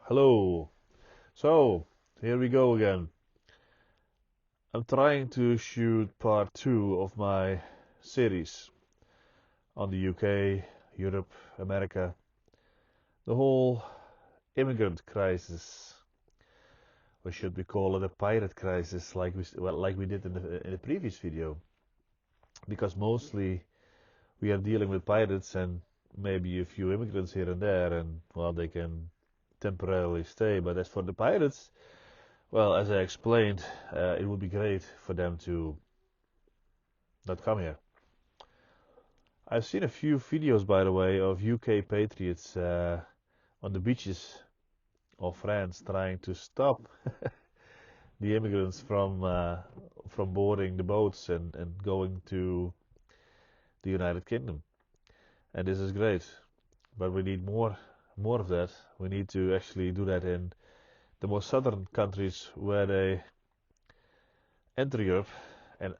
Hello. So, here we go again. I'm trying to shoot part 2 of my series on the UK, Europe, America, the whole immigrant crisis. Or should we call it a pirate crisis like we did in the previous video? Because mostly we are dealing with pirates and maybe a few immigrants here and there, and well, they can temporarily stay. But as for the pirates, well, as I explained, it would be great for them to not come here. I've seen a few videos, by the way, of UK patriots on the beaches of France trying to stop the immigrants from boarding the boats and going to the United Kingdom. And this is great, but we need more of that. We need to actually do that in the more southern countries where they enter Europe, and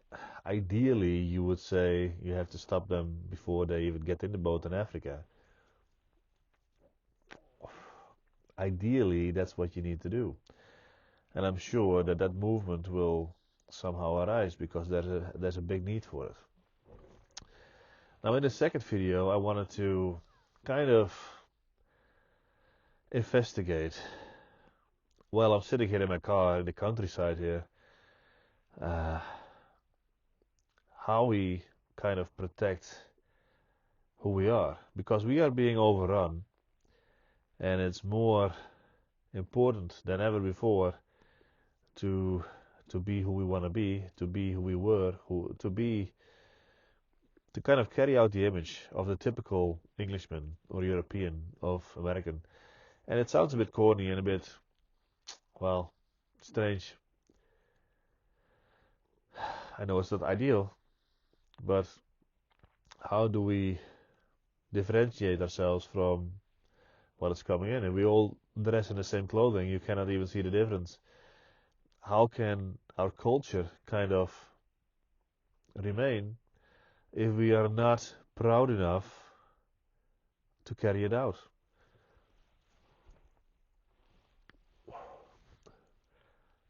ideally you would say you have to stop them before they even get in the boat in Africa. Ideally, that's what you need to do. And I'm sure that that movement will somehow arise because there's a big need for it. Now, in the second video, I wanted to kind of investigate. While I'm sitting here in my car in the countryside here, uh, how we kind of protect who we are, because we are being overrun, and it's more important than ever before to to be who we want to be who we were, to kind of carry out the image of the typical Englishman or European of American. And it sounds a bit corny and a bit, well, strange. I know it's not ideal, but how do we differentiate ourselves from what is coming in? And we all dress in the same clothing, you cannot even see the difference. How can our culture kind of remain if we are not proud enough to carry it out?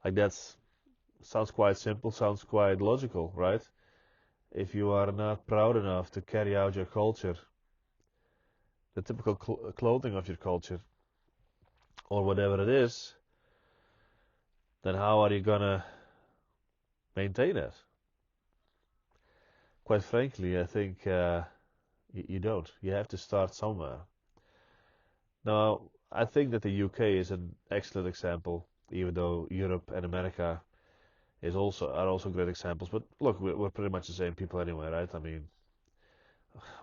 Like that sounds quite simple, sounds quite logical, right? If you are not proud enough to carry out your culture, the typical clothing of your culture, or whatever it is, then how are you gonna maintain it? Quite frankly, I think you don't. You have to start somewhere. Now, I think that the UK is an excellent example, even though Europe and America are also great examples. But look, we're pretty much the same people anyway, right? I mean,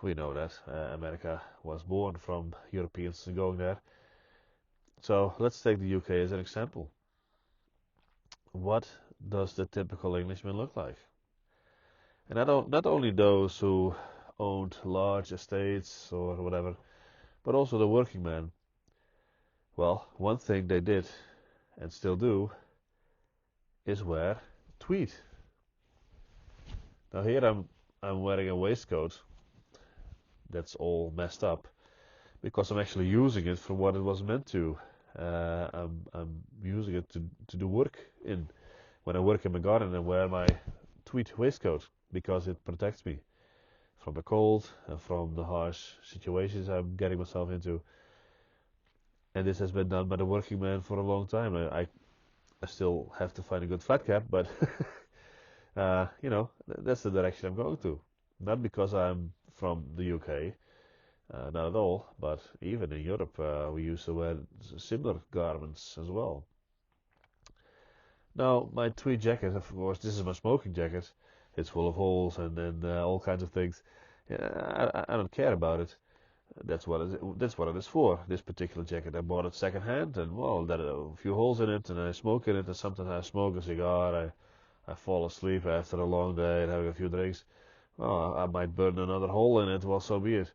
we know that America was born from Europeans going there. So let's take the UK as an example. What does the typical Englishman look like? And not only those who owned large estates or whatever, but also the working man. Well, one thing they did and still do is wear tweed. Now here I'm wearing a waistcoat that's all messed up because I'm actually using it for what it was meant to. I'm using it to do work in. When I work in my garden, I wear my tweed waistcoat because it protects me from the cold and from the harsh situations I'm getting myself into. And this has been done by the working man for a long time. I still have to find a good flat cap, but that's the direction I'm going to. Not because I'm from the UK, not at all, but even in Europe, we used to wear similar garments as well. Now, my tweed jacket, of course, this is my smoking jacket. It's full of holes and all kinds of things. Yeah, I don't care about it. That's what it is for. This particular jacket, I bought it second hand, and well, there are a few holes in it, and I smoke in it, and sometimes I smoke a cigar. I fall asleep after a long day and having a few drinks. Well, I might burn another hole in it. Well, so be it.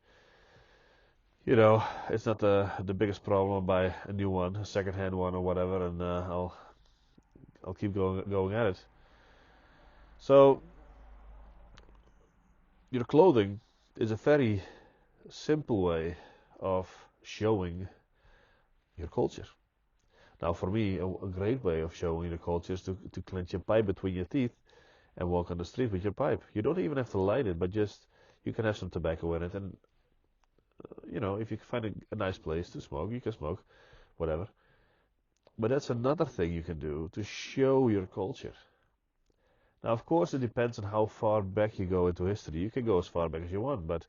You know, it's not the biggest problem. I'll buy a new one, a second hand one or whatever, and I'll keep going at it. So your clothing is a very simple way of showing your culture. Now, for me, a great way of showing the culture is to clench your pipe between your teeth and walk on the street with your pipe. You don't even have to light it, but just you can have some tobacco in it, and if you can find a nice place to smoke, you can smoke, whatever. But that's another thing you can do to show your culture. Now, of course, it depends on how far back you go into history. You can go as far back as you want, but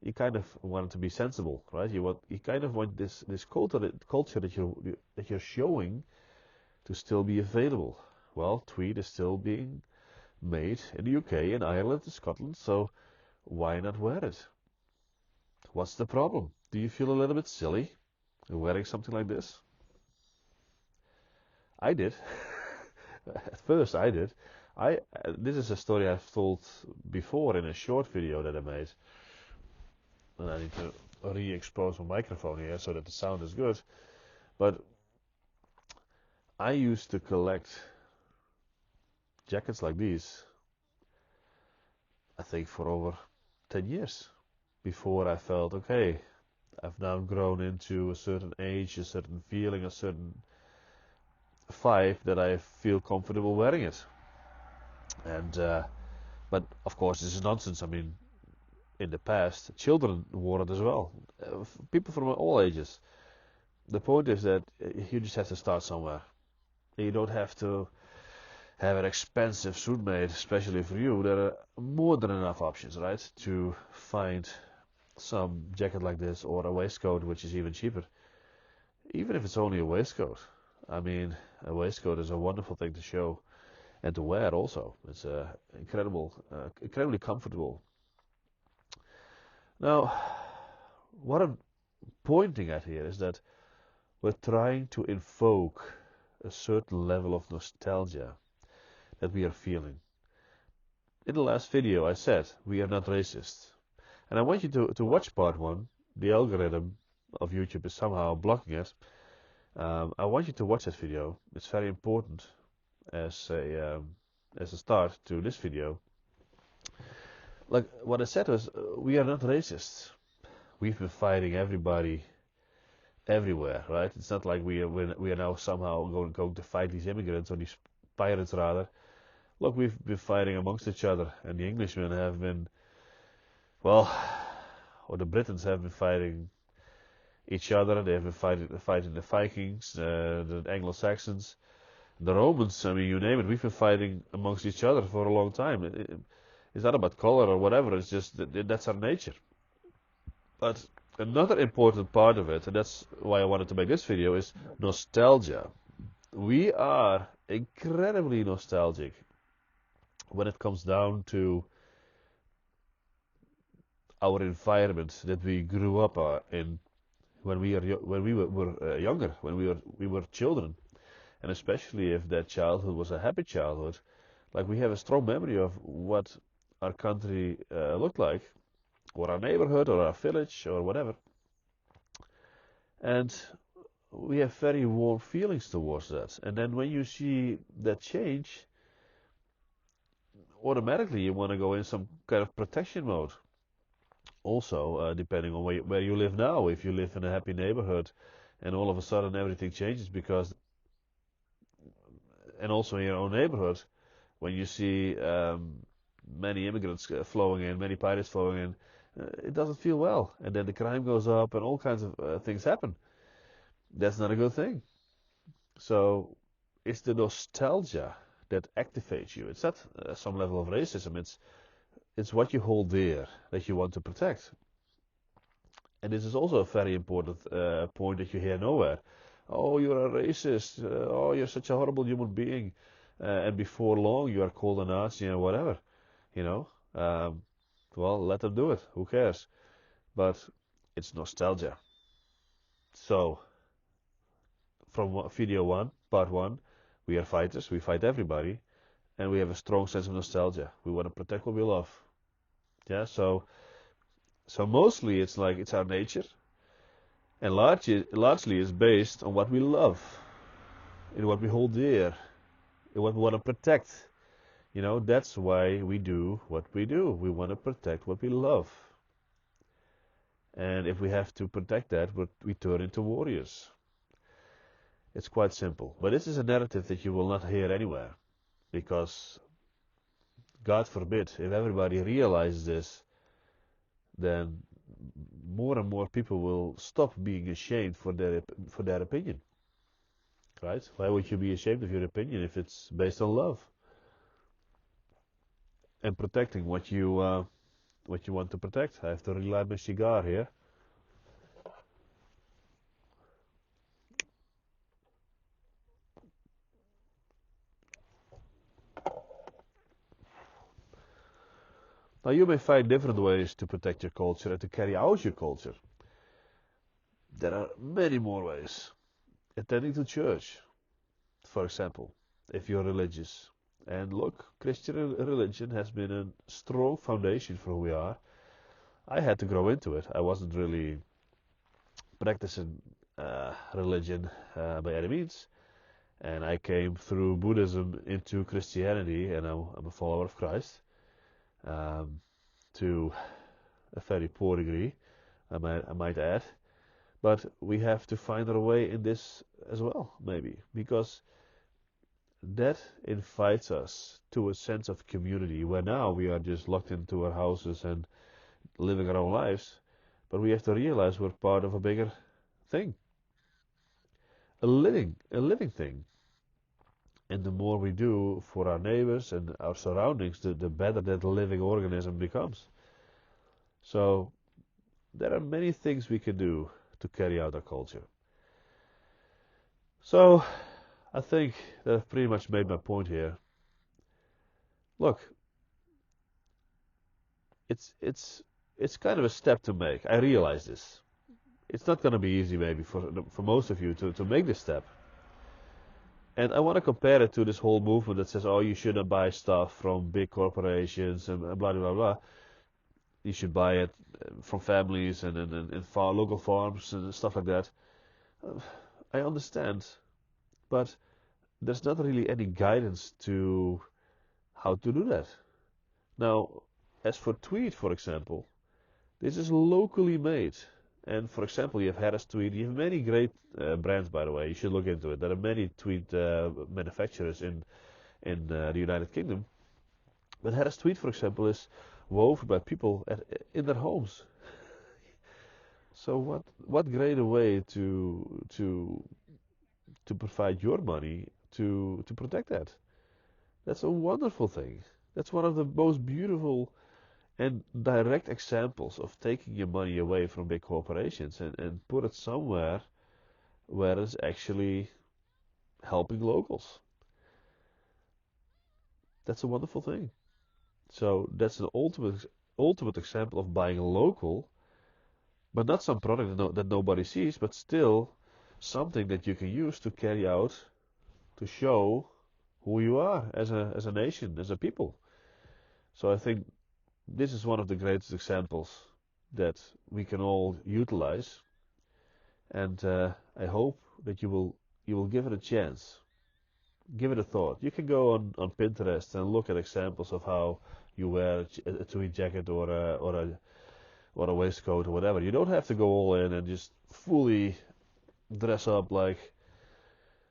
you kind of want it to be sensible, right? You kind of want this culture that you're showing to still be available. Well, Tweed is still being made in the UK, in Ireland, in Scotland, so why not wear it? What's the problem? Do you feel a little bit silly wearing something like this? I did. At first, I did. This is a story I've told before in a short video that I made. And I need to re-expose my microphone here so that the sound is good. But I used to collect jackets like these, I think for over 10 years before I felt, okay, I've now grown into a certain age, a certain feeling, a certain vibe that I feel comfortable wearing it. And but of course this is nonsense. I mean, in the past, children wore it as well. People from all ages. The point is that you just have to start somewhere. You don't have to have an expensive suit made, especially for you. There are more than enough options, right, to find some jacket like this or a waistcoat, which is even cheaper. Even if it's only a waistcoat. I mean, a waistcoat is a wonderful thing to show and to wear also. It's incredibly comfortable. Now, what I'm pointing at here is that we're trying to invoke a certain level of nostalgia that we are feeling. In the last video I said we are not racist. And I want you to watch part 1. The algorithm of YouTube is somehow blocking it. I want you to watch that video. It's very important as a start to this video. Like what I said was, we are not racist. We've been fighting everybody everywhere, right? It's not like we are now somehow going to fight these immigrants or these pirates rather. Look, we've been fighting amongst each other, and the Englishmen have been, well, or the Britons have been fighting each other. They have been fighting the Vikings, the Anglo-Saxons, the Romans. I mean, you name it. We've been fighting amongst each other for a long time. It's not about color or whatever. It's just that's our nature. But another important part of it, and that's why I wanted to make this video, is nostalgia. We are incredibly nostalgic when it comes down to our environment that we grew up in when we were younger, when we were children, and especially if that childhood was a happy childhood. Like, we have a strong memory of what our country looked like, or our neighborhood, or our village, or whatever, and we have very warm feelings towards that. And then when you see that change, automatically you want to go in some kind of protection mode. Also, depending on where you live now, if you live in a happy neighborhood and all of a sudden everything changes and also in your own neighborhood, when you see many immigrants flowing in, many pirates flowing in, it doesn't feel well. And then the crime goes up and all kinds of things happen. That's not a good thing. So it's the nostalgia that activates you. It's not some level of racism. It's what you hold dear that you want to protect. And this is also a very important point that you hear nowhere. Oh, you're a racist. Oh, you're such a horrible human being. And before long, you are called a Nazi and whatever. You know. Well, let them do it. Who cares? But it's nostalgia. So, from video 1, part 1, we are fighters. We fight everybody. And we have a strong sense of nostalgia. We want to protect what we love. Yeah, so mostly it's like it's our nature, and largely is based on what we love, in what we hold dear, in what we want to protect. You know, that's why we do what we do. We want to protect what we love. And if we have to protect that, we turn into warriors. It's quite simple. But this is a narrative that you will not hear anywhere, because God forbid, if everybody realizes this, then more and more people will stop being ashamed for their opinion. Right? Why would you be ashamed of your opinion if it's based on love and protecting what you want to protect? I have to relight my cigar here. Now you may find different ways to protect your culture and to carry out your culture. There are many more ways. Attending to church, for example, if you're religious. And look, Christian religion has been a strong foundation for who we are. I had to grow into it. I wasn't really practicing religion by any means. And I came through Buddhism into Christianity, and I'm a follower of Christ um, to a very poor degree, I might add. But we have to find our way in this as well, maybe, because that invites us to a sense of community where now we are just locked into our houses and living our own lives, but we have to realize we're part of a bigger thing, a living thing. And the more we do for our neighbors and our surroundings, the better that living organism becomes. So there are many things we can do to carry out our culture. So I think that I've pretty much made my point here. Look, it's kind of a step to make. I realize this. It's not going to be easy, maybe, for most of you to make this step. And I want to compare it to this whole movement that says, oh, you shouldn't buy stuff from big corporations and blah, blah, blah. You should buy it from families and local farms and stuff like that. I understand, but there's not really any guidance to how to do that. Now, as for Tweed, for example, this is locally made. And for example, you have Harris Tweed. You have many great brands, by the way. You should look into it. There are many Tweed manufacturers in the United Kingdom. But Harris Tweed, for example, is woven by people in their homes. So what greater way to provide your money to protect that? That's a wonderful thing. That's one of the most beautiful and direct examples of taking your money away from big corporations and put it somewhere where it's actually helping locals. That's a wonderful thing. So that's an ultimate example of buying local, but not some product that nobody sees, but still something that you can use to carry out, to show who you are as a nation, as a people. So I think this is one of the greatest examples that we can all utilize, and I hope that you will give it a chance, give it a thought. You can go on Pinterest and look at examples of how you wear a tweed jacket or a waistcoat or whatever. You don't have to go all in and just fully dress up like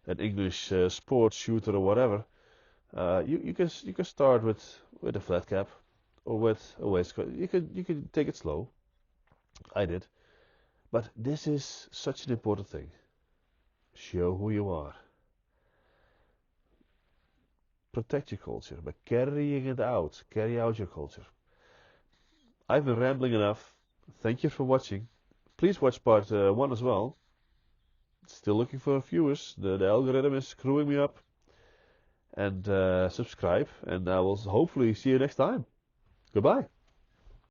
an English sports shooter or whatever. You can start with a flat cap or with a waistcoat. You can take it slow. I did. But this is such an important thing. Show who you are. Protect your culture by carrying it out. Carry out your culture. I've been rambling enough. Thank you for watching. Please watch part 1 as well. Still looking for viewers. The algorithm is screwing me up. And subscribe. And I will hopefully see you next time. Goodbye.